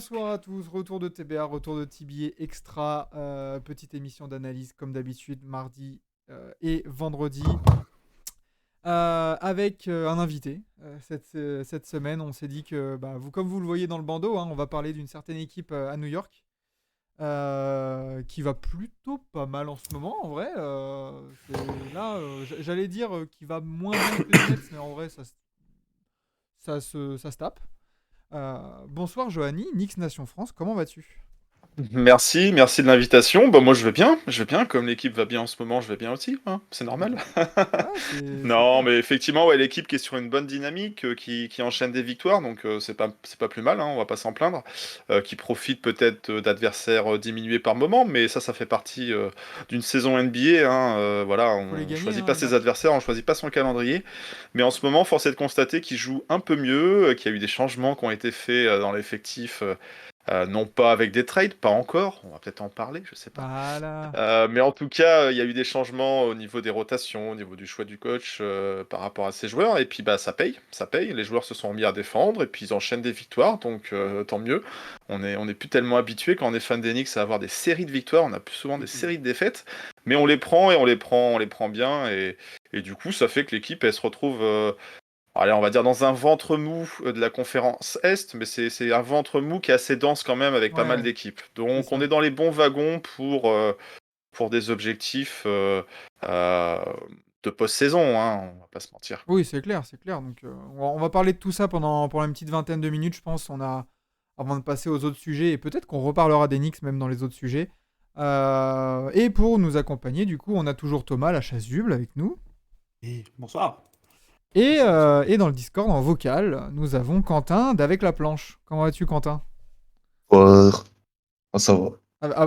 Bonsoir à tous, retour de TBA, retour de TBA Extra, petite émission d'analyse comme d'habitude, mardi et vendredi, avec un invité. Cette semaine, on s'est dit que, comme vous le voyez dans le bandeau, on va parler d'une certaine équipe à New York, qui va plutôt pas mal en ce moment, en vrai. J'allais dire qu'il va moins bien que les Nets, mais en vrai, ça se tape. Bonsoir Johanny, Nix Nation France, comment vas-tu? Merci de l'invitation. Moi je vais bien, comme l'équipe va bien en ce moment, je vais bien aussi, hein, c'est normal. Ouais, c'est Non, clair. mais effectivement, ouais, l'équipe qui est sur une bonne dynamique, qui enchaîne des victoires, donc c'est pas plus mal, hein, on va pas s'en plaindre. Qui profite peut-être d'adversaires diminués par moment, mais ça fait partie d'une saison NBA, hein, voilà, Faut les on gagner, choisit hein, pas les ses matchs. adversaires, on choisit pas son calendrier. Mais en ce moment, force est de constater qu'il joue un peu mieux, qu'il y a eu des changements qui ont été faits dans l'effectif. Non pas avec des trades, pas encore, on va peut-être en parler, je sais pas. Voilà. Mais en tout cas, il y a eu des changements au niveau des rotations, au niveau du choix du coach par rapport à ces joueurs, et puis ça paye. Les joueurs se sont mis à défendre, et puis ils enchaînent des victoires, donc tant mieux. On est plus tellement habitué quand on est fan d'Enix à avoir des séries de victoires, on a plus souvent des séries de défaites, mais on les prend et on les prend bien, et du coup, ça fait que l'équipe elle se retrouve. Allez, on va dire dans un ventre mou de la conférence Est, mais c'est un ventre mou qui est assez dense quand même avec pas mal Ouais, d'équipes. c'est Donc on ça. est dans les bons wagons pour des objectifs euh, de post-saison, hein, on va pas se mentir. Oui, c'est clair, c'est clair. Donc, on va parler de tout ça pendant une petite vingtaine de minutes, je pense, avant de passer aux autres sujets, et peut-être qu'on reparlera des Knicks même dans les autres sujets. Et pour nous accompagner, du coup, on a toujours Thomas, la chasuble, avec nous. Et bonsoir. Et dans le Discord, en vocal, nous avons Quentin d'Avec la planche. Comment vas-tu, Quentin? Ouais. Ah, ça va.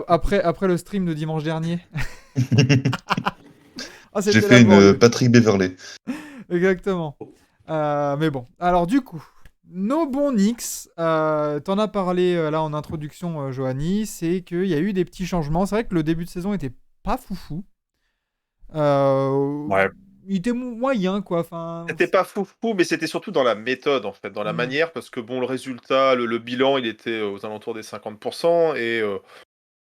Après le stream de dimanche dernier. Ah, J'ai c'était fait une laborieux. Patrick Beverley. Exactement. Mais bon. Alors, du coup, nos bons Knicks, t'en as parlé là en introduction, Johanny, c'est qu'il y a eu des petits changements. C'est vrai que le début de saison était pas foufou. Euh, Ouais. il était moyen, quoi. Enfin, C'était pas fou, mais c'était surtout dans la méthode, en fait, dans la hmm, manière, parce que bon, le résultat, le bilan, il était aux alentours des 50%, et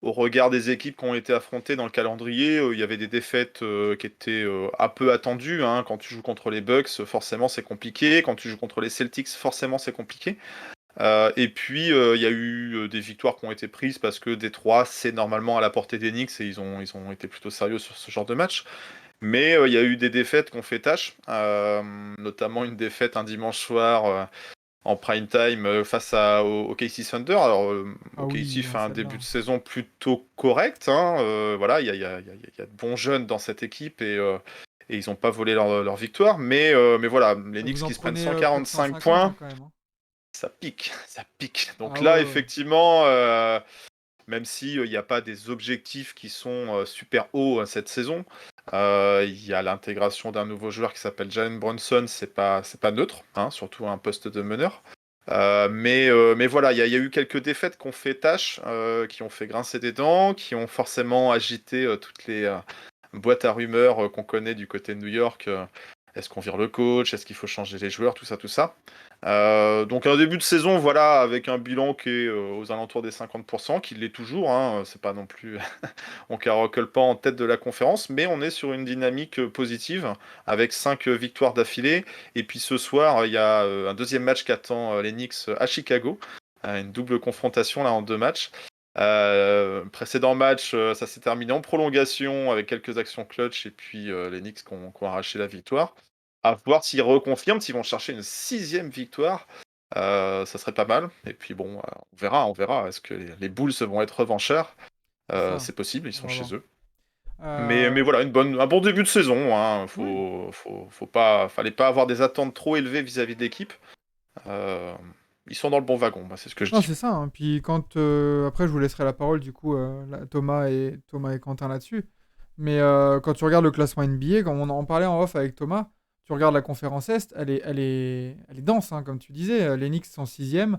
au regard des équipes qui ont été affrontées dans le calendrier, il y avait des défaites qui étaient un peu attendues, hein. Quand tu joues contre les Bucks, forcément c'est compliqué. Quand tu joues contre les Celtics, forcément c'est compliqué. Et puis il y a eu des victoires qui ont été prises parce que Détroit, c'est normalement à la portée des Knicks et ils ont été plutôt sérieux sur ce genre de match. Mais il y a eu des défaites qui ont fait tâche, notamment une défaite un dimanche soir en prime time au KC Thunder. Alors, ah oui, OKC non, fait un celle-là. début de saison plutôt correct, hein. Voilà, il y a de bons jeunes dans cette équipe et ils n'ont pas volé leur victoire. Mais voilà, les Et vous Knicks en qui se prennent prenez plus de 145 150, hein, points, quand même, hein. ça pique, ça pique. Donc Ah là, ouais, ouais. effectivement, même si il n'y a pas des objectifs qui sont super hauts cette saison, il y a l'intégration d'un nouveau joueur qui s'appelle Jalen Brunson, c'est pas neutre, hein, surtout à un poste de meneur. Mais voilà, il y a eu quelques défaites qui ont fait tâche, qui ont fait grincer des dents, qui ont forcément agité toutes les boîtes à rumeurs qu'on connaît du côté de New York. Est-ce qu'on vire le coach? Est-ce qu'il faut changer les joueurs? Tout ça, tout ça. Donc un début de saison, voilà, avec un bilan qui est aux alentours des 50%, qui l'est toujours, hein, c'est pas non plus, on caracole pas en tête de la conférence, mais on est sur une dynamique positive, avec 5 victoires d'affilée, et puis ce soir, il y a un deuxième match qui attend les Knicks à Chicago, une double confrontation là en 2 matchs. Précédent match, ça s'est terminé en prolongation avec quelques actions clutch et puis les Knicks qui ont arraché la victoire. À voir s'ils reconfirment, s'ils vont chercher une 6e victoire, ça serait pas mal. Et puis bon, on verra. Est-ce que les Bulls vont être revanchards? C'est ça. C'est possible, ils On sont va voir. chez eux. Mais Euh, voilà, un bon début de saison, hein. oui. Fallait pas avoir des attentes trop élevées vis-à-vis de l'équipe. Euh, Ils sont dans le bon wagon, c'est ce que je Non, dis. c'est ça, hein. Puis quand après, je vous laisserai la parole du coup, Thomas et Quentin là-dessus. Mais quand tu regardes le classement NBA, comme on en parlait en off avec Thomas, tu regardes la conférence Est, elle est dense, hein, comme tu disais. Les Knicks sont sixième,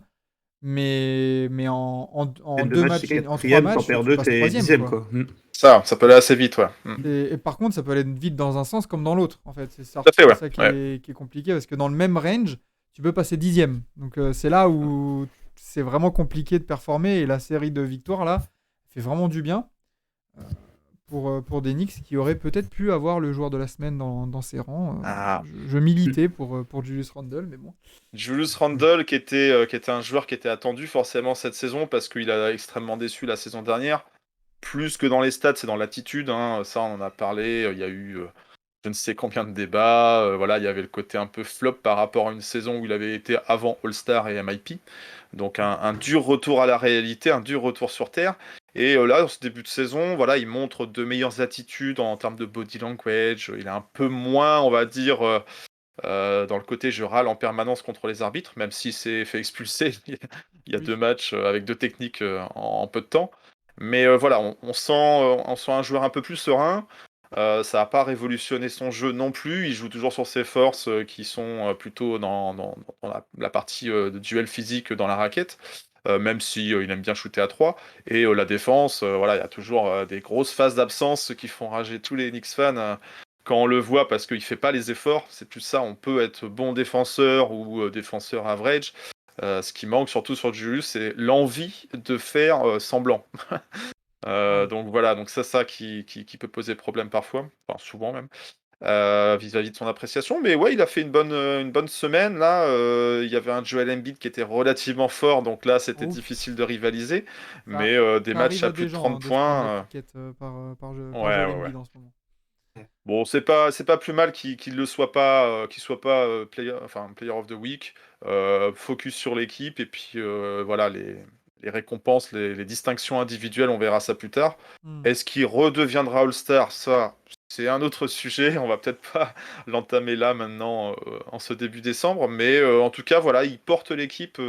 mais en Et deux deux matchs, matchs, c'est en trois quatrième, t'en matchs, perds tu deux, passes t'es troisième, dixième, quoi. quoi. Ça peut aller assez vite, ouais. Et par contre, ça peut aller vite dans un sens comme dans l'autre, en fait. Tout à fait, C'est ouais. ça qui Ouais. est compliqué, parce que dans le même range, tu peux passer dixième. Donc c'est là où c'est vraiment compliqué de performer et la série de victoires là fait vraiment du bien euh, pour des Knicks qui auraient peut-être pu avoir le joueur de la semaine dans ses rangs. Ah, Je militais pour Julius Randle, mais bon. Julius Randle, qui était un joueur qui était attendu forcément cette saison parce qu'il a extrêmement déçu la saison dernière. Plus que dans les stats, c'est dans l'attitude, hein. Ça, on en a parlé. Il y a eu je ne sais combien de débats. Voilà, il y avait le côté un peu flop par rapport à une saison où il avait été avant All-Star et MIP. Donc un dur retour à la réalité, un dur retour sur Terre. Et là, dans ce début de saison, voilà, il montre de meilleures attitudes en termes de body language. Il est un peu moins, on va dire, dans le côté je râle en permanence contre les arbitres, même s'il s'est fait expulser il y a Oui. 2 matchs avec 2 techniques en peu de temps. Mais voilà, on sent un joueur un peu plus serein. Ça n'a pas révolutionné son jeu non plus. Il joue toujours sur ses forces qui sont plutôt dans la partie de duel physique dans la raquette, même si il aime bien shooter à 3. Et la défense, voilà, il y a toujours des grosses phases d'absence qui font rager tous les Knicks fans quand on le voit parce qu'il fait pas les efforts. C'est plus ça, on peut être bon défenseur ou défenseur average. Ce qui manque surtout sur Julius, c'est l'envie de faire semblant. Ouais. Donc voilà, donc ça qui peut poser problème parfois, enfin souvent même, vis-à-vis de son appréciation. Mais ouais, il a fait une bonne semaine là. Il y avait un Joel Embiid qui était relativement fort, donc là c'était Ouf. difficile de rivaliser. Ça, Mais des ça matchs arrive à à plus des de gens 30 de se prendre points. l'étiquette par Ouais, Joel ouais, ouais. Embiid en ce moment. Bon, c'est pas plus mal qu'il le soit pas, qu'il soit pas player of the week. Focus sur l'équipe et puis voilà les récompenses, les distinctions individuelles, on verra ça plus tard. Hmm. Est-ce qu'il redeviendra All-Star? Ça, c'est un autre sujet. On va peut-être pas l'entamer là maintenant en ce début décembre, mais en tout cas voilà, il porte l'équipe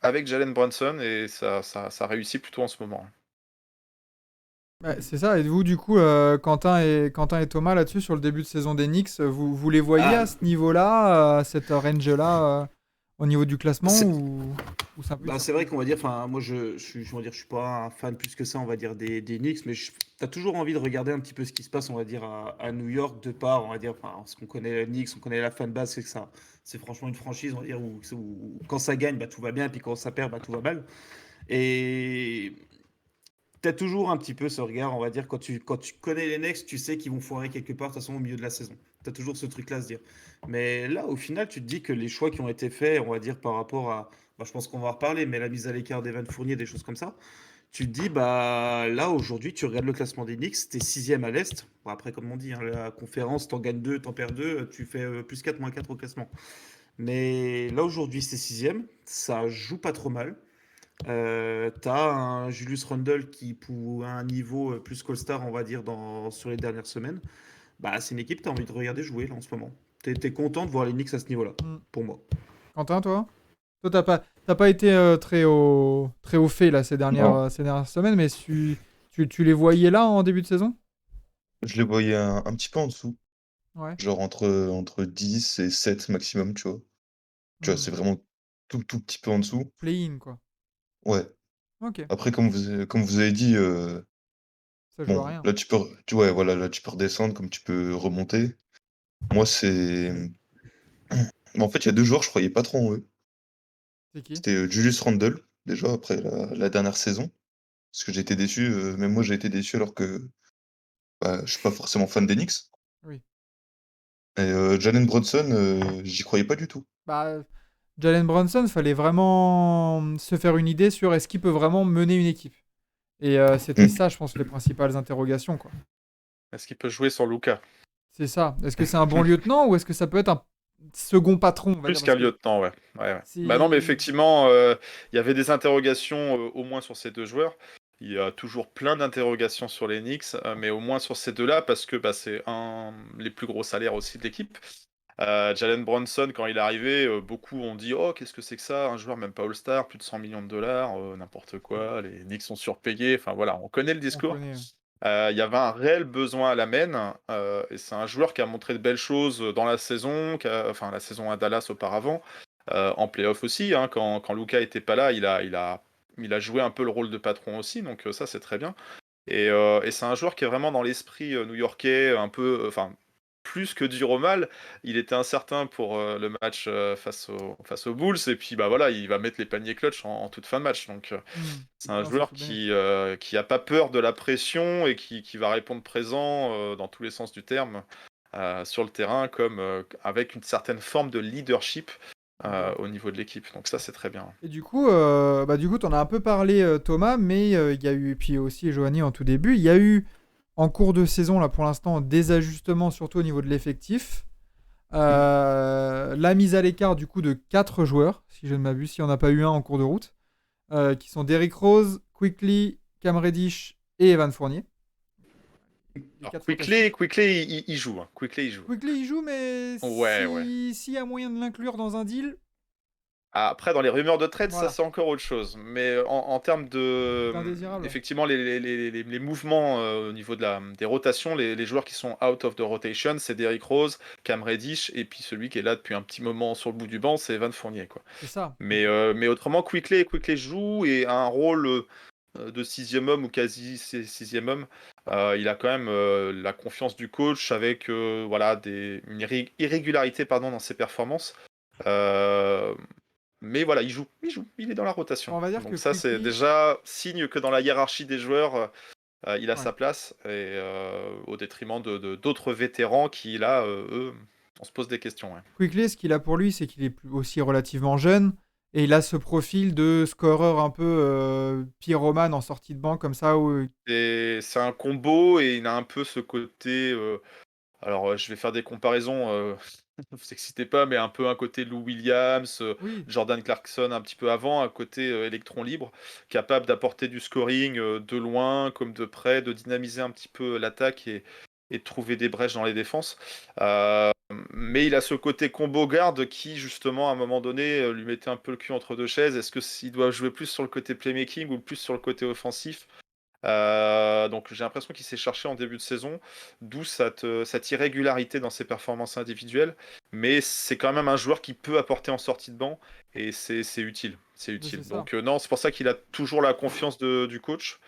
avec Jalen Brunson et ça réussit plutôt en ce moment. Ouais, c'est ça. Et vous, du coup, Quentin et Thomas, là-dessus, sur le début de saison des Knicks, vous les voyez à Ah, ce niveau-là, à cette range-là, au niveau du classement, c'est ou c'est un peu une c'est vrai surprise? qu'on va dire, enfin, moi on va dire, je suis pas un fan plus que ça, on va dire, des Knicks, mais tu as toujours envie de regarder un petit peu ce qui se passe, on va dire, à New York, de par, on va dire, enfin, parce qu'on connaît les Knicks, on connaît la fanbase, c'est que ça, c'est franchement une franchise, on va dire, où quand ça gagne, bah, tout va bien, et puis quand ça perd, bah, tout va mal. Et t'as toujours un petit peu ce regard, on va dire, quand tu connais les Knicks, tu sais qu'ils vont foirer quelque part, de toute façon, au milieu de la saison. T'as toujours ce truc-là à se dire. Mais là, au final, tu te dis que les choix qui ont été faits, on va dire, par rapport à. Bah, je pense qu'on va en reparler, mais la mise à l'écart d'Evan Fournier, des choses comme ça. Tu te dis, bah là, aujourd'hui, tu regardes le classement des Knicks, t'es sixième à l'Est. Bon, après, comme on dit, hein, la conférence, t'en gagnes deux, t'en perds deux, tu fais plus 4 moins 4 au classement. Mais là, aujourd'hui, c'est sixième. Ça joue pas trop mal. T'as un Julius Randle qui, pour un niveau plus qu'All-Star, on va dire, sur les dernières semaines, bah, c'est une équipe que tu as envie de regarder jouer là en ce moment. T'es content de voir les Knicks à ce niveau-là, Hmm. pour moi. Quentin, toi? Toi, t'as pas été très au fait là, Non, ces dernières semaines, mais tu les voyais là en début de saison? je les voyais un petit peu en dessous, Ouais. genre entre 10 et 7 maximum, tu vois. Tu vois, Hmm. c'est vraiment tout petit peu en dessous. Play-in, quoi. Ouais. Ok. Après, comme vous avez dit, Ça joue à bon, rien. là ouais, voilà, là tu peux redescendre comme tu peux remonter. Moi, c'est. Mais en fait, il y a deux joueurs, je croyais pas trop en eux. C'est qui? C'était Julius Randle, déjà, après la dernière saison. Parce que j'ai été déçu, même moi j'ai été déçu alors que bah, je suis pas forcément fan des Knicks. Oui. Et Jalen Brunson, j'y croyais pas du tout. Bah, Jalen Brunson, fallait vraiment se faire une idée sur est-ce qu'il peut vraiment mener une équipe. Et c'était Hmm. ça, je pense, les principales interrogations, quoi. Est-ce qu'il peut jouer sur Luka? C'est ça. Est-ce que c'est un bon lieutenant ou est-ce que ça peut être un second patron, on va dire, Plus parce qu'un que lieutenant, ouais. Ouais, ouais. Bah non, mais c'est... effectivement, il y avait des interrogations au moins sur ces deux joueurs. Il y a toujours plein d'interrogations sur les Knicks, mais au moins sur ces deux-là, parce que bah, c'est les plus gros salaires aussi de l'équipe. Jalen Brunson, quand il est arrivé, beaucoup ont dit oh, qu'est-ce que c'est que ça? Un joueur même pas All-Star, plus de 100 millions de dollars, n'importe quoi, les Knicks sont surpayés. Enfin voilà, on connaît le On discours. connaît. Il y avait un réel besoin à la main, et c'est un joueur qui a montré de belles choses dans la saison, enfin la saison à Dallas auparavant, en playoff aussi, hein, quand Luka était pas là, il a joué un peu le rôle de patron aussi, donc ça c'est très bien. Et c'est un joueur qui est vraiment dans l'esprit new-yorkais, un peu, enfin plus que dur au mal. Il était incertain pour le match face aux Bulls, et puis bah voilà, il va mettre les paniers clutch en toute fin de match. Donc c'est un Non, c'est joueur tout bénef. qui a pas peur de la pression et qui va répondre présent dans tous les sens du terme sur le terrain, comme avec une certaine forme de leadership au niveau de l'équipe. Donc ça, c'est très bien. Et du coup, t'en as un peu parlé, Thomas, mais il y a eu, puis aussi Johanny en tout début, il y a eu en cours de saison, là pour l'instant, des ajustements, surtout au niveau de l'effectif. La mise à l'écart du coup de 4 joueurs, si je ne m'abuse, s'il n'y en a pas eu un en cours de route, qui sont Derrick Rose, Quickly, Cam Reddish et Evan Fournier. Les Alors, 4 fantastiques. Quickly, il joue. Hein. Quickly, il joue. Quickly il joue, mais Ouais. s'il y a moyen de l'inclure dans un deal, Après, dans les rumeurs de trade, ça voilà, c'est encore autre chose. Mais en termes de, c'est indésirable. effectivement, les mouvements au niveau des rotations, les joueurs qui sont out of the rotation, c'est Derrick Rose, Cam Reddish, et puis celui qui est là depuis un petit moment sur le bout du banc, c'est Evan Fournier, quoi. C'est ça. Mais autrement, Quickly joue et a un rôle de sixième homme ou quasi sixième homme. Il a quand même la confiance du coach avec voilà, une irrégularité pardon, dans ses performances. Euh, mais voilà, il est dans la rotation. On va dire que Donc ça, c'est Quickly, déjà signe que dans la hiérarchie des joueurs, il a ouais. sa place, et au détriment d'autres vétérans qui, là, eux, on se pose des questions. Ouais. Quickly, ce qu'il a pour lui, c'est qu'il est aussi relativement jeune. Et il a ce profil de scoreur un peu pyromane en sortie de banc, comme ça. Où... C'est un combo, et il a un peu ce côté... alors, je vais faire des comparaisons, ne vous excitez pas, mais un peu un côté Lou Williams, Oui, Jordan Clarkson un petit peu avant, un côté électron libre, capable d'apporter du scoring de loin comme de près, de dynamiser un petit peu l'attaque et de trouver des brèches dans les défenses. Euh, mais il a ce côté combo garde qui, justement, à un moment donné, lui mettait un peu le cul entre deux chaises. Est-ce que s'il doit jouer plus sur le côté playmaking ou plus sur le côté offensif? Donc j'ai l'impression qu'il s'est cherché en début de saison, d'où cette irrégularité dans ses performances individuelles, mais c'est quand même un joueur qui peut apporter en sortie de banc, et c'est utile. C'est mais c'est utile. ça. Donc non, c'est pour ça qu'il a toujours la confiance du coach.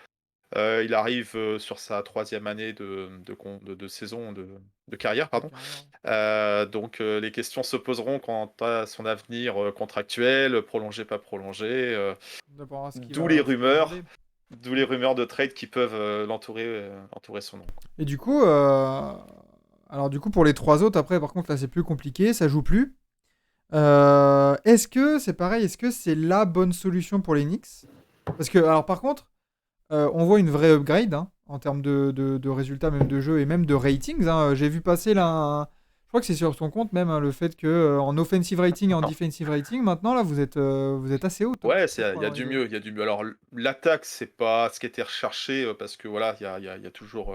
Il arrive sur sa troisième année de saison de carrière, pardon. Carrière. Donc les questions se poseront quant à son avenir contractuel, prolongé, pas prolongé, D'abord à ce d'où les ce qu'il va rumeurs. demander. D'où les rumeurs de trade qui peuvent entourer son nom. Et du coup, alors du coup, pour les 3 autres, après, par contre, là, c'est plus compliqué, ça joue plus. Est-ce que c'est pareil? Est-ce que c'est la bonne solution pour les Knicks? Parce que, alors, par contre, on voit une vraie upgrade hein, en termes de résultats, même de jeu et même de ratings. Hein. J'ai vu passer là, je crois que c'est sur son compte même hein, le fait que en offensive rating et en defensive rating, maintenant là, vous êtes assez haut. Top, Ouais, top il 3 y a dans les du deux. mieux, il y a du mieux. Alors l'attaque, c'est pas ce qui était recherché parce que voilà, il y a toujours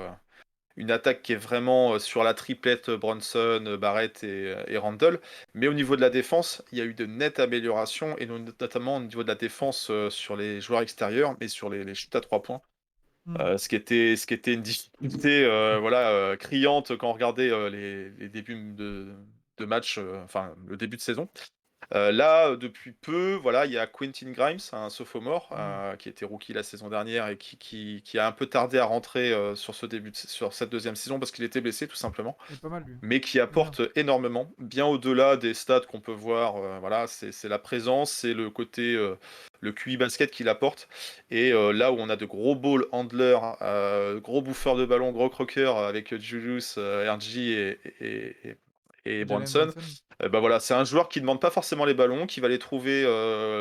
une attaque qui est vraiment sur la triplette Brunson, Barrett et Randle. Mais au niveau de la défense, il y a eu de nettes améliorations, et notamment au niveau de la défense sur les joueurs extérieurs, mais sur les shoots à 3 points. Hmm. Ce qui était une difficulté voilà, criante quand on regardait les débuts de match, enfin le début de saison. Là, depuis peu, voilà, il y a Quentin Grimes, un sophomore, Hmm. qui était rookie la saison dernière et qui a un peu tardé à rentrer sur cette deuxième saison parce qu'il était blessé tout simplement, Il est pas mal lui. mais qui J'aime bien. apporte énormément, bien au-delà des stats qu'on peut voir. Voilà, c'est la présence, c'est le côté, le QI basket qu'il apporte. Et là où on a de gros ball handlers, gros bouffeurs de ballon, gros croqueurs avec Julius, RG et Jalen Bronson. Brunson. Bah voilà, c'est un joueur qui ne demande pas forcément les ballons, qui va les trouver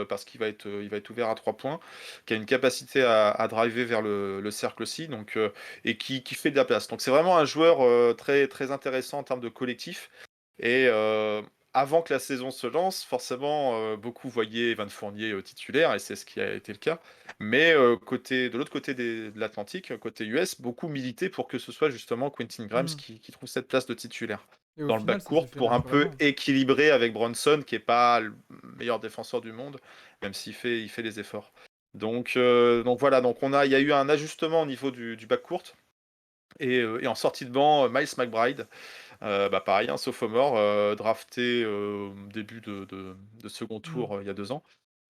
parce il va être ouvert à 3 points, qui a une capacité à driver vers le cercle aussi, donc, et qui fait de la place. Donc c'est vraiment un joueur très, très intéressant en termes de collectif. Et avant que la saison se lance, forcément, beaucoup voyaient Evan Fournier titulaire, et c'est ce qui a été le cas. Mais de l'autre côté de l'Atlantique, côté US, beaucoup militaient pour que ce soit justement Quentin Grimes Hmm. qui trouve cette place de titulaire Et au dans le final, ça s'est backcourt fait pour un peu naturellement. équilibrer avec Bronson, qui est pas le meilleur défenseur du monde, même il fait les efforts. Donc voilà, il y a eu un ajustement au niveau du backcourt. Et en sortie de banc, Miles McBride, bah pareil, un sophomore, drafté début de second Hmm. tour il y a 2 ans,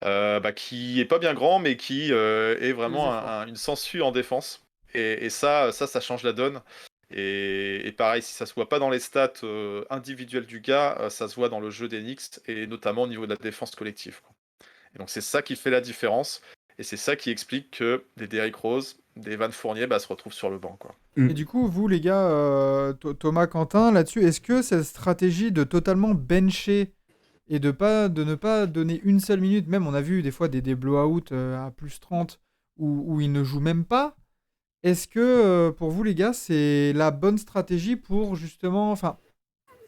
bah, qui est pas bien grand, mais qui est Fait les vraiment efforts. une sangsue en défense. Et ça change la donne. Et pareil, si ça se voit pas dans les stats individuelles du gars, ça se voit dans le jeu des Knicks et notamment au niveau de la défense collective, quoi. Et donc c'est ça qui fait la différence et c'est ça qui explique que des Derrick Rose, des Evan Fournier se retrouvent sur le banc, quoi. Et du coup, vous, les gars, Thomas, Quentin, là-dessus, est-ce que cette stratégie de totalement bencher et de ne pas donner une seule minute, même on a vu des fois des blow-out à plus 30 où ils ne jouent même pas, est-ce que pour vous, les gars, c'est la bonne stratégie pour justement. Enfin,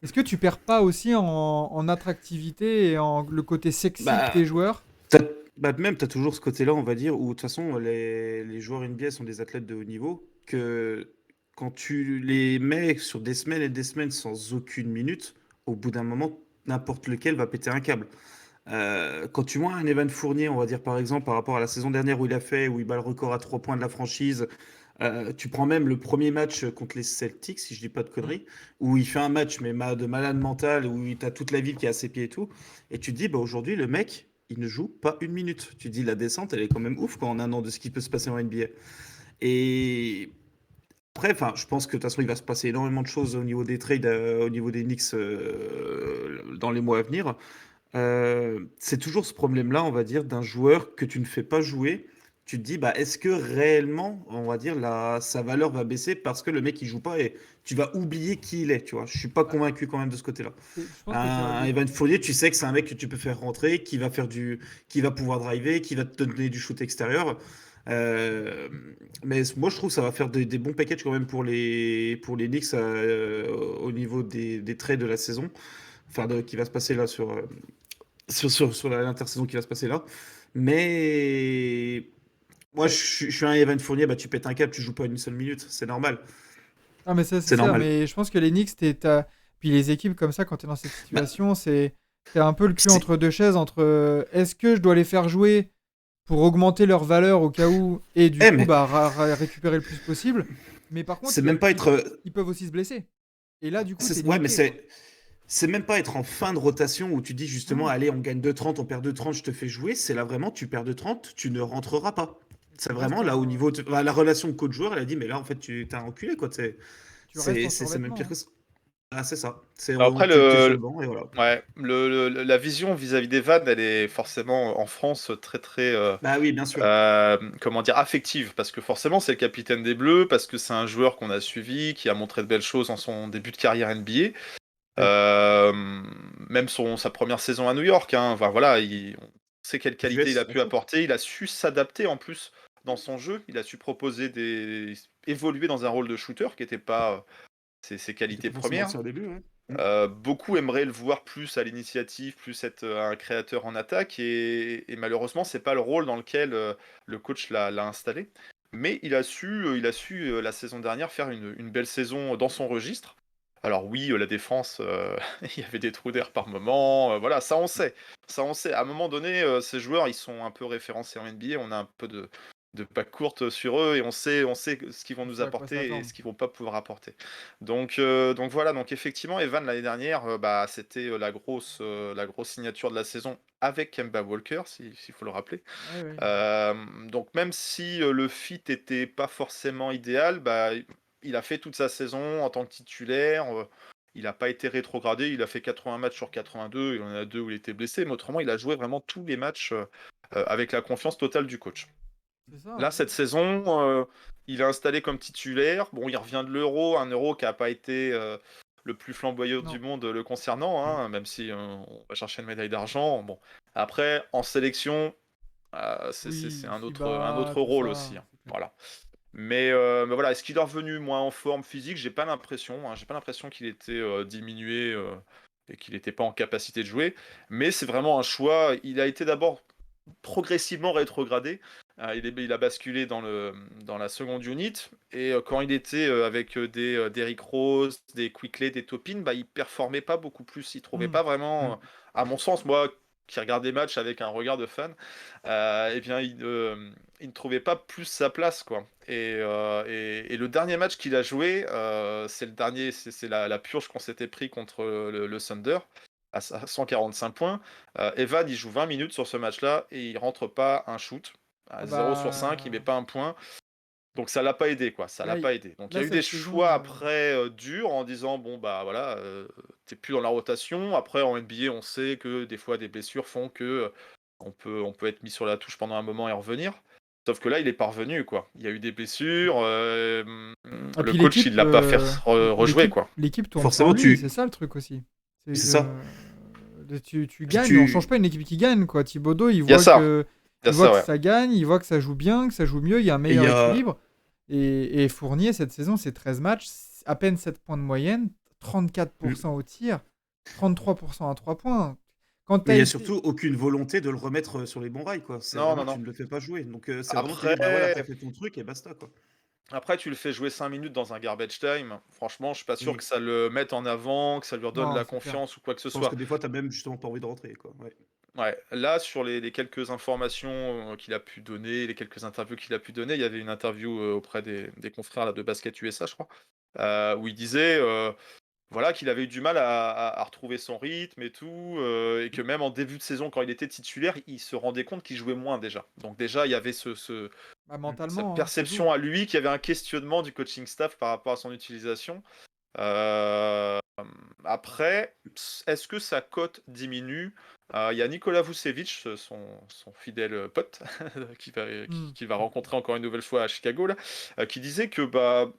est-ce que tu perds pas aussi en attractivité et en le côté sexy de Bah, tes joueurs? t'as, même, tu as toujours ce côté-là, on va dire, où de toute façon, les joueurs NBA sont des athlètes de haut niveau, que quand tu les mets sur des semaines et des semaines sans aucune minute, au bout d'un moment, n'importe lequel va péter un câble. Quand tu vois un Evan Fournier, on va dire par exemple, par rapport à la saison dernière où il a fait, où il bat le record à 3 points de la franchise, tu prends même le premier match contre les Celtics, si je dis pas de Mm. conneries, où il fait un match mais de malade mental, où tu as toute la ville qui est à ses pieds et tout, et tu te dis, bah aujourd'hui, le mec, il ne joue pas une minute. Tu te dis, la descente, elle est quand même ouf quand on a un an de ce qui peut se passer en NBA. Et après, enfin, je pense que de toute façon, il va se passer énormément de choses au niveau des trades, au niveau des Knicks dans les mois à venir. C'est toujours ce problème-là, on va dire, d'un joueur que tu ne fais pas jouer. Tu te dis, bah, est-ce que réellement, on va dire, sa valeur va baisser parce que le mec il joue pas et tu vas oublier qui il est, tu vois. Je suis pas Bah, convaincu quand même de ce côté-là. je pense que tu as Un des. Evan Fournier, tu sais que c'est un mec que tu peux faire rentrer, qui va pouvoir driver, qui va te donner du shoot extérieur. Euh, mais moi, je trouve que ça va faire des bons packages quand même pour les Knicks au niveau des trades de la saison, enfin qui va se passer là sur l'intersaison qui va se passer là. Mais moi, Ouais. je suis un Evan Fournier, bah, tu pètes un câble, tu joues pas une seule minute, c'est normal. Non, mais ça, c'est C'est ça. normal. Mais je pense que les Knicks, puis les équipes comme ça, quand tu es dans cette Bah, situation, c'est un peu le cul c'est... entre deux chaises, entre est-ce que je dois les faire jouer pour augmenter leur valeur au cas où, et du coup, Mais bah, récupérer le plus possible. Mais par contre, c'est même pas être... ils peuvent aussi se blesser. Et là, du coup, t'es Ouais, mais niqué, quoi. c'est même pas être en fin de rotation où tu dis justement, Non, allez, on gagne 2-30, on perd 2-30, je te fais jouer. C'est là vraiment, tu perds 2-30, tu ne rentreras pas. tu C'est restes vraiment là au en, niveau... Bah, la relation coach-joueur, elle a dit, mais là, en fait, tu t'as enculé, quoi. tu restes en C'est même pire survêtement, que hein. ça. Ah, c'est ça. C'est Après, t'es sur le banc et voilà. ouais, la vision vis-à-vis des vannes, elle est forcément en France très très Bah oui, bien sûr. comment dire, affective, parce que forcément c'est le capitaine des Bleus, parce que c'est un joueur qu'on a suivi, qui a montré de belles choses en son début de carrière NBA. Oui. Euh, Même sa première saison à New York, hein, enfin, voilà, on sait quelle Aux qualité il a US, pu entre autres. apporter. Il a su s'adapter en plus dans son jeu. Il a su proposer évoluer dans un rôle de shooter qui n'était pas ses Il était qualités pas forcément premières. ça au début, ouais. Beaucoup aimeraient le voir plus à l'initiative, plus être un créateur en attaque, et malheureusement, c'est pas le rôle dans lequel le coach l'a installé. Mais il a su la saison dernière faire une belle saison dans son registre. Alors oui, la défense, il y avait des trous d'air par moment, voilà, ça on sait. Ça on sait. À un moment donné, ces joueurs, ils sont un peu référencés en NBA, on a un peu de pack courte sur eux et on sait ce qu'ils vont On nous sait à quoi apporter et s'attendre. ce qu'ils vont pas pouvoir apporter. Donc voilà, donc effectivement, Evan l'année dernière, bah, c'était la grosse signature de la saison avec Kemba Walker, s'il faut le rappeler. Ouais, ouais. Donc même si le fit était pas forcément idéal, bah, il a fait toute sa saison en tant que titulaire. Il n'a pas été rétrogradé, il a fait 80 matchs sur 82, il y en a deux où il était blessé, mais autrement, il a joué vraiment tous les matchs avec la confiance totale du coach. C'est ça, Là, hein. cette saison, il est installé comme titulaire. Bon, il revient de l'Euro, un Euro qui n'a pas été le plus flamboyant du Non. monde le concernant, hein, même si on va chercher une médaille d'argent. Bon, après, en sélection, c'est Oui, un FIBA, autre tout rôle aussi, ça, hein. c'est clair. Voilà. Mais voilà, est-ce qu'il est revenu moins en forme physique? J'ai pas l'impression, hein. J'ai pas l'impression qu'il était diminué et qu'il n'était pas en capacité de jouer. Mais c'est vraiment un choix. Il a été d'abord progressivement rétrogradé. Il a basculé dans la seconde unit. Et quand il était avec des Derrick Rose, des Quickley, des Topin, bah, il performait pas beaucoup plus. Il trouvait Hmm. pas vraiment, Mm. à mon sens, moi qui regarde des matchs avec un regard de fan, eh bien, il ne trouvait pas plus sa place, quoi. Et le dernier match qu'il a joué, c'est le dernier, c'est la purge qu'on s'était pris contre le Thunder à 145 points. Evan, il joue 20 minutes sur ce match-là et il rentre pas un shoot. Ah À 0 sur 5, il met bah. pas un point. Donc ça l'a pas aidé, quoi. Ça Là, l'a pas aidé. Donc il y là a eu des cette saison, choix après durs en disant bon bah voilà, t'es plus dans la rotation. Après en NBA, on sait que des fois des blessures font que on peut être mis sur la touche pendant un moment et revenir. Sauf que là, il est pas revenu, quoi. Il y a eu des blessures. et Le puis coach, il l'a pas fait rejouer, quoi. l'équipe tourne Forcément, sans lui, c'est ça le truc aussi. C'est ça. Tu Puis gagnes, on change pas une équipe qui gagne, quoi. Thibodeau, il Il y a voit ça. que, Il y a il voit ça, que ouais. ça gagne, il voit que ça joue bien, que ça joue mieux, il y a un Et il meilleur y a... équilibre. Et Fournier, cette saison, c'est 13 matchs, à peine 7 points de moyenne, 34% au tir, 33% à 3 points. Quand Mais il y a t'as surtout aucune volonté de le remettre sur les bons rails, quoi. C'est Non, vraiment, non, tu non. ne le fais pas jouer. Donc, c'est vraiment de te dire, bah voilà, t'as fait ton truc et basta, quoi. Après, tu le fais jouer 5 minutes dans un garbage time. Franchement, je suis pas sûr Oui. que ça le mette en avant, que ça lui redonne Non, la c'est clair. confiance ou quoi que ce Je pense soit. que des fois, t'as même justement pas envie de rentrer, quoi. Ouais. Ouais, là, sur les quelques informations qu'il a pu donner, les quelques interviews qu'il a pu donner, il y avait une interview auprès des confrères là, de Basket USA, je crois, où il disait voilà, qu'il avait eu du mal à retrouver son rythme et tout, et que même en début de saison, quand il était titulaire, il se rendait compte qu'il jouait moins déjà. Donc déjà, il y avait Bah, cette mentalement, hein, ça joue. perception à lui qu'il y avait un questionnement du coaching staff par rapport à son utilisation. Euh, Après, est-ce que sa cote diminue? Il y a Nikola Vucevic, son fidèle pote, qui va rencontrer encore une nouvelle fois à Chicago, là, qui disait que, bah,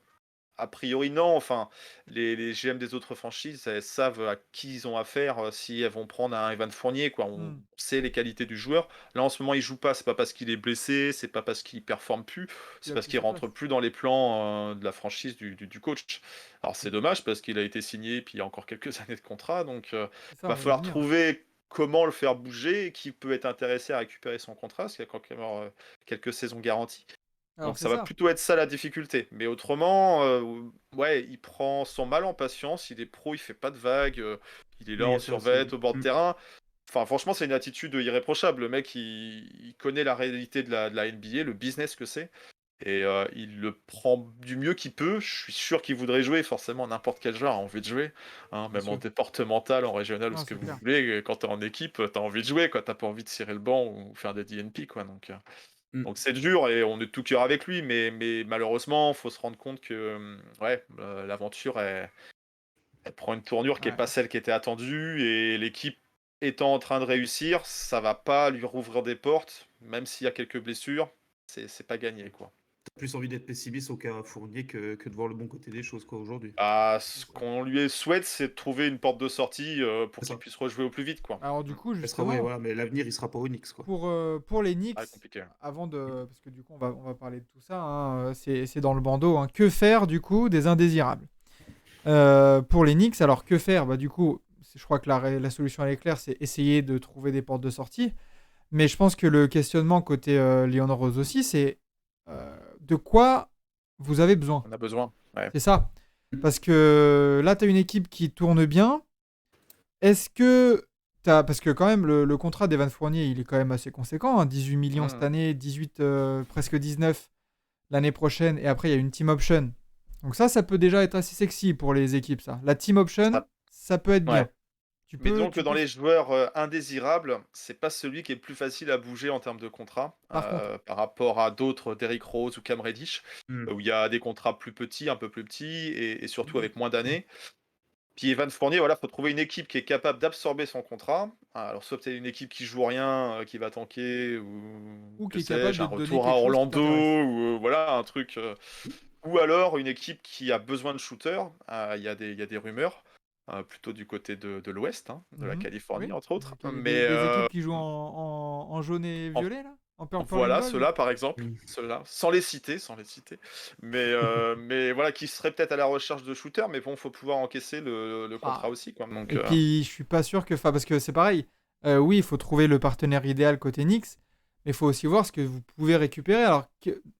a priori, non. Enfin, les GM des autres franchises, elles savent à qui ils ont affaire si elles vont prendre un Evan Fournier, quoi. On sait les qualités du joueur. Là, en ce moment, il joue pas. C'est pas parce qu'il est blessé, c'est pas parce qu'il performe plus, Il c'est a parce plus qu'il sa rentre place. plus dans les plans de la franchise du coach. Alors, c'est dommage parce qu'il a été signé, puis il y a encore quelques années de contrat. Donc, C'est ça, va on va y falloir venir. trouver comment le faire bouger, qui peut être intéressé à récupérer son contrat, parce qu'il y a quand même quelques saisons garanties. Alors, Donc c'est ça va ça. plutôt être ça la difficulté. Mais autrement, ouais, il prend son mal en patience, il est pro, il fait pas de vagues, il est là Oui, il y en a ça aussi, survêt, oui. au bord de terrain. Enfin, franchement, c'est une attitude irréprochable. Le mec, il connaît la réalité de la NBA, le business que c'est. Et il le prend du mieux qu'il peut. Je suis sûr qu'il voudrait jouer, forcément, n'importe quel joueur a envie de jouer. Hein, Bien même en sûr. départemental, en régional, ou Non, ce que c'est vous clair. voulez. Quand t'es en équipe, t'as envie de jouer, quoi. T'as pas envie de cirer le banc ou faire des DNP, quoi. Donc c'est dur et on est de tout cœur avec lui, mais malheureusement, faut se rendre compte que ouais, l'aventure elle prend une tournure qui n'est Ouais. pas celle qui était attendue et l'équipe étant en train de réussir, ça va pas lui rouvrir des portes, même s'il y a quelques blessures, c'est pas gagné, quoi. T'as plus envie d'être pessimiste au cas Fournier que de voir le bon côté des choses, quoi, aujourd'hui. Ah, C'est ce ça. qu'on lui souhaite, c'est de trouver une porte de sortie pour C'est qu'il ça. puisse rejouer au plus vite, quoi. Alors, du coup, Parce que, ouais, justement, voilà, mais l'avenir, il sera pas au Knicks, quoi. pour les Knicks, Ah, compliqué. avant de. Parce que du coup, on va parler de tout ça, hein, c'est dans le bandeau. Hein. Que faire, du coup, des indésirables? Pour les Knicks, alors que faire? Bah, du coup, je crois que la solution, elle est claire, c'est essayer de trouver des portes de sortie. Mais je pense que le questionnement côté Leon Rose aussi, c'est de quoi vous avez besoin? On a besoin. Ouais. C'est ça. Parce que là, tu as une équipe qui tourne bien. Est-ce que parce que quand même, le contrat d'Evan Fournier, il est quand même assez conséquent. Hein, 18 millions cette année, 18, presque 19 l'année prochaine. Et après, il y a une team option. Donc ça peut déjà être assez sexy pour les équipes, ça. La team option, Ça- ça peut être ouais. bien. Mais disons que dans les joueurs indésirables, c'est pas celui qui est le plus facile à bouger en termes de contrat Par contre, par rapport à d'autres, Derrick Rose ou Cam Reddish, Mm. où il y a des contrats plus petits, un peu plus petits, et surtout avec moins d'années. Puis Evan Fournier, voilà, faut trouver une équipe qui est capable d'absorber son contrat. Alors soit peut-être une équipe qui joue rien, qui va tanker, ou qui que est capable sais-je, de un te donner retour à quelque chose qui Orlando, t'intéresse. ou voilà, un truc. Ou alors une équipe qui a besoin de shooters. Il y a des rumeurs, plutôt du côté de l'Ouest, hein, de la Californie, Oui. entre autres. Des Mais équipes qui jouent en jaune et en- violet, là? En purple and voilà, gold? ceux-là, par exemple. Mm. Ceux-là, sans les citer. Mais voilà, qui seraient peut-être à la recherche de shooters, mais bon, faut pouvoir encaisser le contrat Ah. aussi, quoi. Donc, Et puis, je suis pas sûr que. Enfin, parce que c'est pareil. Oui, il faut trouver le partenaire idéal côté Knicks. Mais il faut aussi voir ce que vous pouvez récupérer. Alors,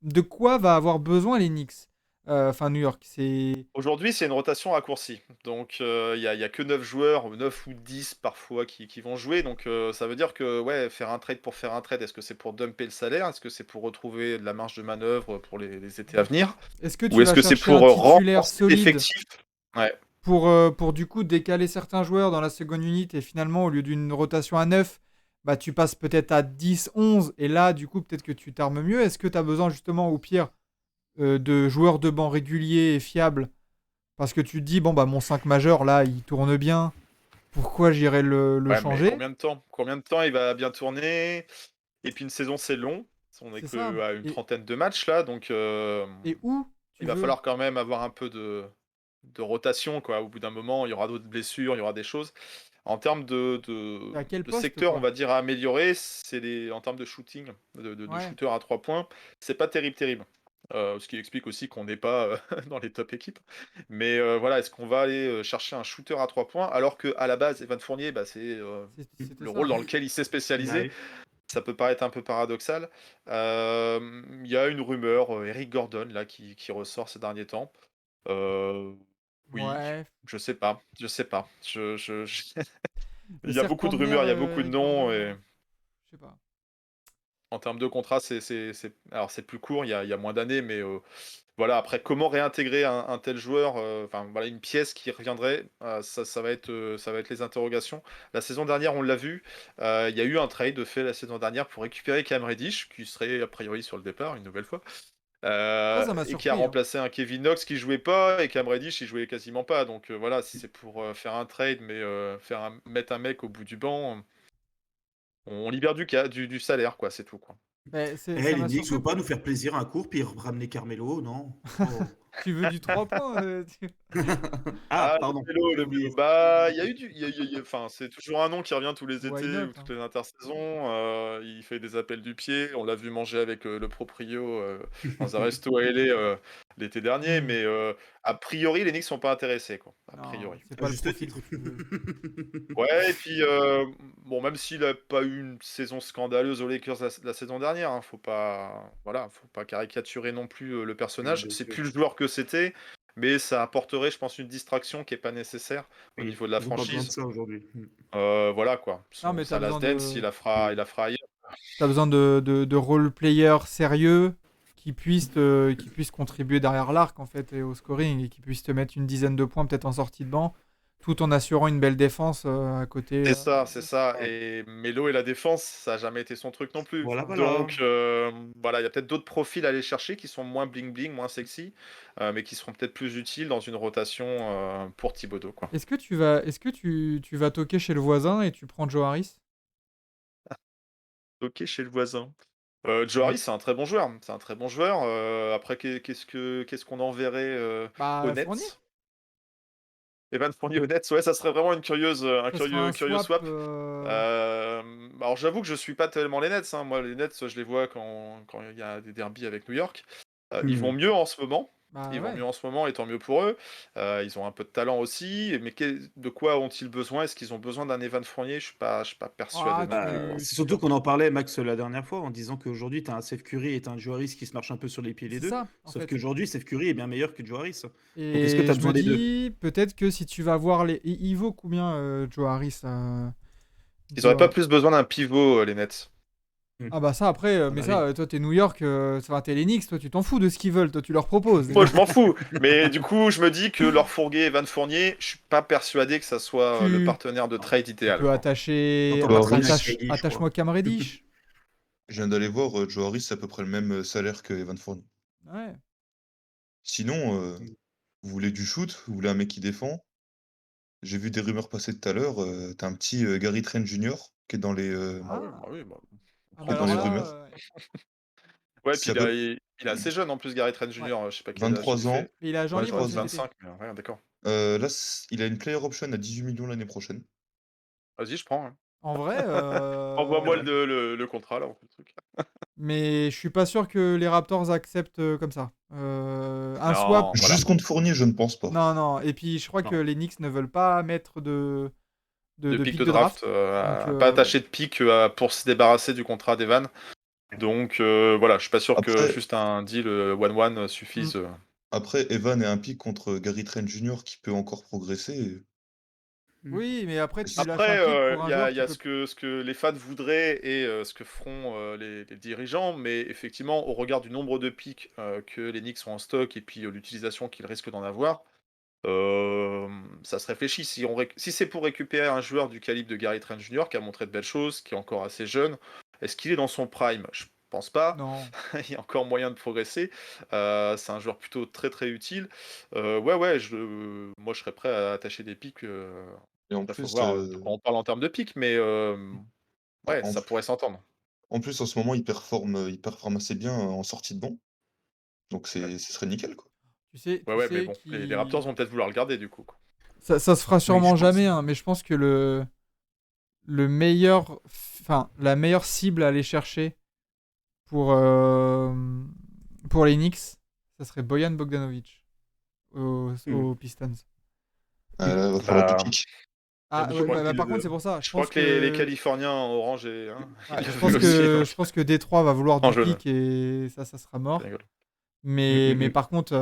de quoi va avoir besoin les Knicks? Enfin, New York, c'est. aujourd'hui, c'est une rotation raccourcie. Donc, il y a que 9 joueurs, 9 ou 10 parfois, qui vont jouer. Donc, ça veut dire que, ouais, faire un trade pour faire un trade, est-ce que c'est pour dumper le salaire? Est-ce que c'est pour retrouver de la marge de manœuvre pour les étés à venir? Est-ce que Ou tu est-ce vas que c'est chercher un pour titulaire renforcer solide l'effectif? Ouais. pour du coup décaler certains joueurs dans la seconde unité et finalement, au lieu d'une rotation à 9, bah, tu passes peut-être à 10, 11 et là, du coup, peut-être que tu t'armes mieux. Est-ce que tu as besoin justement, au pire, de joueur de banc régulier et fiable, parce que tu te dis, bon, bah, mon 5 majeur, là, il tourne bien, pourquoi j'irais le Ouais, mais changer? combien de temps? Combien de temps il va bien tourner? Et puis une saison, c'est long. On est C'est ça. que à une trentaine de matchs là, donc Et où tu il va veux? falloir quand même avoir un peu de rotation, quoi. Au bout d'un moment, il y aura d'autres blessures, il y aura des choses. En termes À quel de poste, secteur, on quoi? va dire, à améliorer, c'est en termes de shooting, de Ouais. shooter à 3 points, c'est pas terrible, terrible. Ce qui explique aussi qu'on n'est pas dans les top équipes. Mais voilà, est-ce qu'on va aller chercher un shooter à 3 points alors qu'à la base, Evan Fournier, bah, c'est C'était le ça. rôle dans lequel il s'est Ah spécialisé. oui. Ça peut paraître un peu paradoxal. Il y a une rumeur, Eric Gordon, là, qui ressort ces derniers temps. Euh, oui, Ouais. je sais pas, je sais pas. Le Il y a beaucoup serpent de de mer, rumeurs, il y a beaucoup de Eric noms, Gordon, et je sais pas. en termes de contrat, alors c'est plus court, il y a moins d'années, mais voilà, après, comment réintégrer un tel joueur, enfin voilà, une pièce qui reviendrait, ça va être les interrogations. La saison dernière, on l'a vu, il y a eu un trade de fait la saison dernière pour récupérer Cam Reddish, qui serait a priori sur le départ, une nouvelle fois, Ça m'a et qui a surpris, hein. remplacé un Kevin Knox qui jouait pas, et Cam Reddish, il jouait quasiment pas. Donc voilà, si c'est pour faire un trade, mais mettre un mec au bout du banc, on libère du salaire, quoi, c'est tout, quoi. Eh, Ça les m'a Knicks, surpris veut pas pour. nous faire plaisir un cours, puis ramener Carmelo, non? Oh. Tu veux du 3 points Ah, Ah, pardon, Melo, j'ai oublié. bah, il y a eu du enfin, c'est toujours un nom qui revient tous les Why étés not, ou toutes hein. les intersaisons, il fait des appels du pied. On l'a vu manger avec, le proprio, dans un resto à L.A., l'été dernier, Hmm. mais a priori, les Knicks sont pas intéressés, quoi, a Non, priori. c'est À pas le juste profil titre. que tu veux. Ouais, et puis, bon, même s'il a pas eu une saison scandaleuse aux Lakers la saison dernière, hein, faut pas caricaturer non plus, le Oui, personnage. bien C'est sûr. plus le joueur que c'était, mais ça apporterait, je pense, une distraction qui est pas nécessaire au Oui, niveau de la ils ont pas besoin de franchise. ça aujourd'hui. Voilà quoi, Non, mais sa last dance, il la fera ailleurs. t'as besoin de role-players sérieux qui puissent contribuer derrière l'arc, en fait, et au scoring, et qui puissent te mettre une dizaine de points, peut-être en sortie de banc, tout en assurant une belle défense à côté. C'est ça, Ouais. et Melo et la défense, ça a jamais été son truc non plus. Voilà, voilà. Donc voilà, il y a peut-être d'autres profils à aller chercher qui sont moins bling bling, moins sexy, mais qui seront peut-être plus utiles dans une rotation, pour Thibodeau, quoi. Est-ce que tu vas toquer chez le voisin et tu prends Joe Harris? OK chez le voisin. Joe Ouais. Harris, c'est un très bon joueur, c'est un très bon joueur, après qu'est-ce qu'on enverrait, aux Bah, Fournier. Nets? Evan Fournier aux Nets, ouais, ça serait vraiment un Ça sera un curieux swap. swap. Alors j'avoue que je suis pas tellement les Nets, hein. Moi, les Nets, je les vois quand il y a des derbies avec New York. Ils vont Hmm. mieux en ce moment. Bah Ils vont ouais. mieux en ce moment, et tant mieux pour eux. Ils ont un peu de talent aussi, mais de quoi ont-ils besoin? Est-ce qu'ils ont besoin d'un Evan Fournier? Je suis pas persuadé Ah, non plus, quoi. C'est surtout qu'on en parlait, Max, la dernière fois, en disant qu'aujourd'hui, tu as un Seth Curry et un Joe Harris qui se marchent un peu sur les pieds les c'est deux. ça, en Sauf fait. qu'aujourd'hui, Seth Curry est bien meilleur que Joe Harris. Donc, est-ce que tu Et as je me besoin des deux? dis, peut-être que si tu vas voir les. Il vaut combien, Joe Harris Ils auraient Joe pas Har- plus besoin d'un pivot, les Nets. Hmm. Ah bah ça après, Ah mais bah ça, oui. toi t'es New York, ça va t'es les Knicks, toi tu t'en fous de ce qu'ils veulent, toi tu leur proposes. Moi, je m'en fous. Mais du coup, je me dis que leur fourguer Evan Fournier, je suis pas persuadé que ça soit le Tu, partenaire de Non. trade tu idéal, peux quoi. attacher. T'entends pas Joe très bien avec Harris, Reddy, je Attache-moi crois. Cam Reddish. je viens d'aller voir, Joe Harris, c'est à peu près le même salaire que Evan Fournier. Ouais. Sinon, vous voulez du shoot, vous voulez un mec qui défend. J'ai vu des rumeurs passer tout à l'heure, tu un petit, Gary Trent Jr. qui est dans les, Ah oui, Ah. bah oui, bah, Ah qui bah est dans alors les là, rumeurs. ouais, puis C'est à peu il est assez jeune en plus, Gary Trent ouais. Jr. Je sais pas quel âge il 23 ans, fait. Et il est agent Ouais, je libre vois 23 cet ans. été. 25, mais ouais, d'accord. Là, il a une player option à 18 millions l'année prochaine. Vas-y, je prends, hein. En vrai, C'est Envoie-moi vrai. le contrat, là, on fait le truc. mais je suis pas sûr que les Raptors acceptent comme ça. Un swap. Non, voilà. Juste contre Fournier, je ne pense pas. Non, non. Et puis je crois que Non. les Knicks ne veulent pas mettre De de pick pick de de draft, draft. Donc pas ouais. attaché de pick, pour se débarrasser du contrat d'Evan. Donc voilà, je suis pas sûr que Après juste un deal, 1-1 Mm. suffise. après Evan est un pick contre Gary Trent Jr. qui peut encore progresser Hmm. Oui, mais après et tu c lâches un Après, pick pour il un y a, joueur il y qui a peut. ce que les fans voudraient et ce que feront les dirigeants, mais effectivement, au regard du nombre de picks que les Knicks ont en stock et puis l'utilisation qu'ils risquent d'en avoir, ça se réfléchit. Si c'est pour récupérer un joueur du calibre de Gary Trent Jr., qui a montré de belles choses, qui est encore assez jeune, est-ce qu'il est dans son prime? pense pas. Non. Il y a encore moyen de progresser. C'est un joueur plutôt très très utile. Ouais, moi je serais prêt à attacher des pics. Et en Là, faut plus, voir de quoi on parle en termes de pics, mais bah, ouais, ça pourrait s'entendre. en plus, en ce moment, il performe assez bien en sortie de banc, donc Ouais, ce serait nickel, quoi. Tu ouais, mais sais bon, les Raptors qui vont peut-être vouloir le garder du coup, quoi. ça se fera Oui, je sûrement pense. jamais, hein, mais je pense que la meilleure cible à aller chercher pour, euh, pour les Knicks, ça serait Bojan Bogdanovic Hmm. aux Pistons. Va falloir du Bah, pic. Ah je ouais, crois Hmm. bah, que, par contre, c'est pour ça. je crois que les Californiens en orange, ils Ouais, l'ont vu aussi, je donc pense que Détroit va vouloir en du jaune. pic et ça sera C'est mort. rigolo. Mais par contre,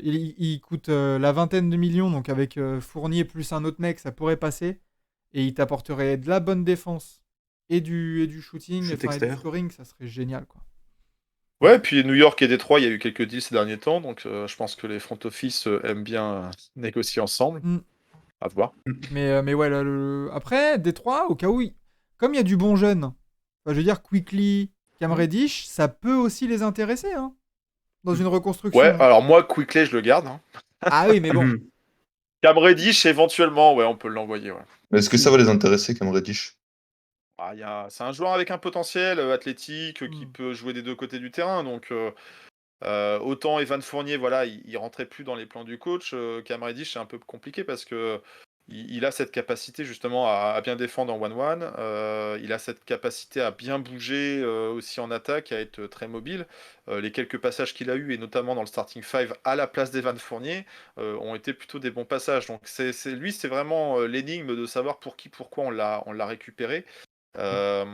il coûte la vingtaine de millions, donc avec Fournier plus un autre mec, ça pourrait passer. Et il t'apporterait de la bonne défense et du shooting, Shoot enfin et du extérieur. scoring, ça serait génial, quoi. Ouais, puis New York et Détroit, il y a eu quelques deals ces derniers temps, donc je pense que les front office aiment bien négocier ensemble. Mm. À voir. Mais ouais, là, après, Détroit, au cas où, comme il y a du bon jeune, enfin, je veux dire, Quickly, Cam Hmm. Reddish, ça peut aussi les intéresser, hein, dans une Ouais, reconstruction, hein. alors moi, Quickley, je le garde, hein. Ah oui, mais bon. Hmm. Cam Reddish, éventuellement, ouais, on peut l'envoyer, ouais. Mais est-ce que ça va les intéresser comme Reddish? C'est un joueur avec un potentiel athlétique qui Mm. peut jouer des deux côtés du terrain, donc autant Evan Fournier, voilà, il rentrait plus dans les plans du coach. Cam Reddish, c'est un peu compliqué parce que il a cette capacité justement à bien défendre en one-one. Il a cette capacité à bien bouger aussi en attaque, à être très mobile. Les quelques passages qu'il a eu, et notamment dans le starting five à la place d'Evan Fournier, ont été plutôt des bons passages. Donc lui, c'est vraiment l'énigme de savoir pour qui, pourquoi on l'a récupéré. Euh,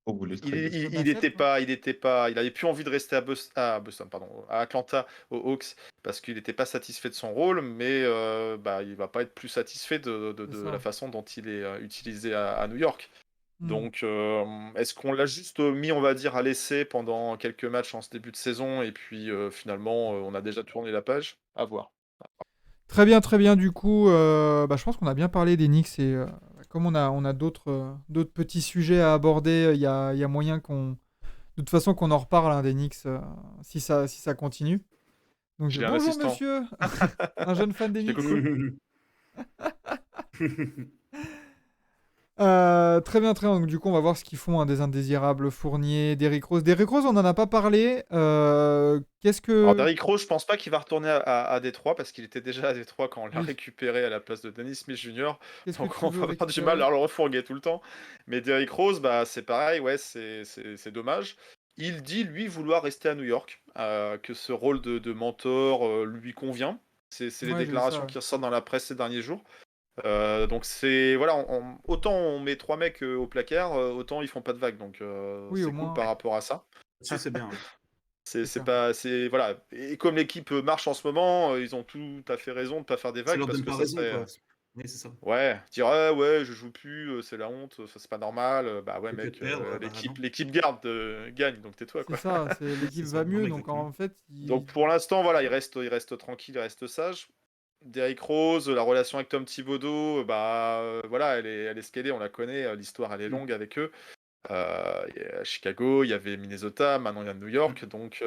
Oh, vous voulez il, trader? il, Un il asset, était quoi. pas, il était pas, il avait plus envie de rester à Boston, pardon, à Atlanta, aux Hawks, parce qu'il n'était pas satisfait de son rôle, mais il va pas être plus satisfait C'est de la ça. façon dont il est utilisé à New York. Mm. Donc, est-ce qu'on l'a juste mis, on va dire, à l'essai pendant quelques matchs en ce début de saison, et puis finalement, on a déjà tourné la page? À voir. Très bien. Du coup, je pense qu'on a bien parlé des Knicks et comme on a d'autres petits sujets à aborder, il y a moyen qu'on, de toute façon, qu'on en reparle, hein, des Knicks si ça continue. Donc, J'ai un bonjour assistant. monsieur, un jeune fan des Je fais Knicks. coucou. Très bien, très bien. Donc, du coup, on va voir ce qu'ils font, hein, des indésirables Fournier, Derrick Rose. Derrick Rose, on n'en a pas parlé. Qu'est-ce Alors, que. Derrick Rose, je pense pas qu'il va retourner à Détroit parce qu'il était déjà à Détroit quand on l'a Oui, récupéré à la place de Dennis Smith Jr. qu'est-ce que Donc, tu on veux va avoir du mal récupérer? à le refourguer tout le temps. Mais Derrick Rose, bah, c'est pareil, ouais, c'est dommage. Il dit, lui, vouloir rester à New York, que ce rôle de mentor lui convient. C'est les Ouais, j'ai vu ça, déclarations ouais. qui ressortent dans la presse ces derniers jours. Donc, voilà, autant on met trois mecs au placard, autant ils font pas de vagues. Donc, Oui, au c'est cool moins, par rapport à ça. Là-dessus, c'est bien. Ouais. c'est clair. Voilà. Et comme l'équipe marche en ce moment, ils ont tout à fait raison de pas faire des Ça vagues leur parce donne que pas ça raison, serait, quoi. Oui, c'est ça. ouais, dire ah ouais, je joue plus, c'est la honte, ça c'est pas normal. Bah ouais, Et que de mec, perdre, bah non. l'équipe garde gagne, donc tais-toi C'est quoi. ça, l'équipe C'est va ça. Non, mieux, mais donc exactement. en fait, Donc pour l'instant, voilà, il reste tranquille, il reste sage. Derrick Rose, la relation avec Tom Thibodeau, bah voilà, elle est ce qu'elle est, on la connaît, l'histoire elle est Mm. longue avec eux. Il y a Chicago, il y avait Minnesota, maintenant il y a New York, Mm. donc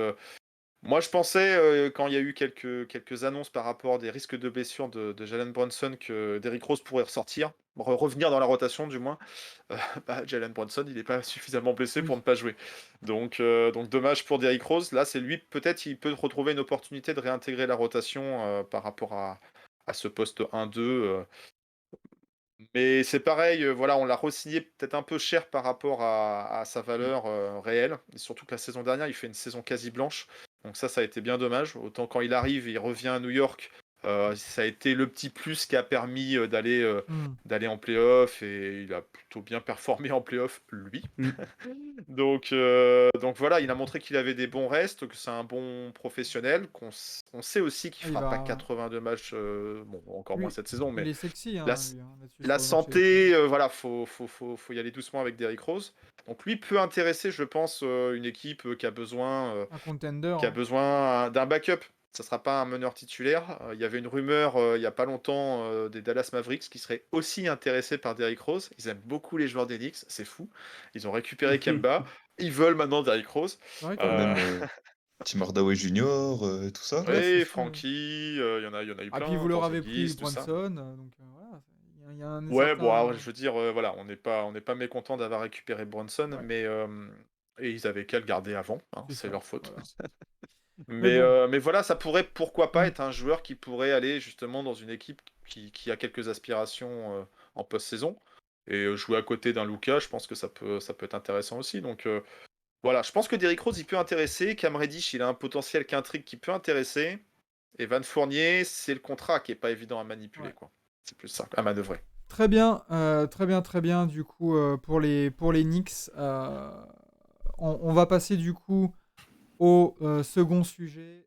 moi, je pensais, quand il y a eu quelques annonces par rapport des risques de blessure de Jalen Brunson, que Derrick Rose pourrait ressortir, revenir dans la rotation du moins. Euh, Jalen Brunson, il n'est pas suffisamment blessé pour oui. ne pas jouer. Donc dommage pour Derrick Rose. Là, c'est lui, peut-être, il peut retrouver une opportunité de réintégrer la rotation par rapport à ce poste 1-2. Mais c'est pareil, voilà, on l'a re-signé peut-être un peu cher par rapport à sa Mm. valeur réelle. Et surtout que la saison dernière, il fait une saison quasi blanche. Donc ça a été bien dommage. Autant quand il arrive, il revient à New York, ça a été le petit plus qui a permis Hmm. d'aller en playoff. Et il a plutôt bien performé en playoff, lui. Mm. Donc voilà, il a montré qu'il avait des bons restes, que c'est un bon professionnel, on sait aussi qu'il Ah, il fera pas va. 82 matchs, bon, encore moins Lui, cette saison, il mais est sexy, la, hein, lui, hein, là-dessus, la sur le marché des trades. santé, voilà, faut y aller doucement avec Derrick Rose. Donc lui peut intéresser, je pense, une équipe Un contender, qui a hein. besoin d'un backup. Ça sera pas un meneur titulaire. Il y avait une rumeur il y a pas longtemps des Dallas Mavericks qui seraient aussi intéressés par Derrick Rose. Ils aiment beaucoup les joueurs des Knicks, c'est fou. Ils ont récupéré Kemba Ils veulent maintenant Derrick Rose. C'est vrai que Euh, Même Tim Hardaway Jr., tout ça. Ouais, c'est Oui, ça. Frankie, il y en a eu Ah, puis plein, vous leur avez pris Porzingis, tout ça. Brunson, donc voilà, il y a un Ouais, bon, alors, certain. je veux dire, voilà, on n'est pas mécontent d'avoir récupéré Bronson, Ouais, mais et ils avaient qu'à le garder avant, hein, c'est c'est ça. leur faute. Voilà. Mais bon. Mais voilà, ça pourrait, pourquoi pas, Mm. être un joueur qui pourrait aller justement dans une équipe qui a quelques aspirations en post-saison et jouer à côté d'un Luka. Je pense que ça peut être intéressant aussi. Donc voilà, je pense que Derrick Rose il peut intéresser. Cam Reddish, il a un potentiel qu'intrigue qui peut intéresser. Et Van Fournier, c'est le contrat qui est pas évident à manipuler, Ouais. quoi. C'est plus ça, à manœuvrer. Très bien, très bien, très bien. Du coup, pour les Knicks, on va passer du coup au second sujet.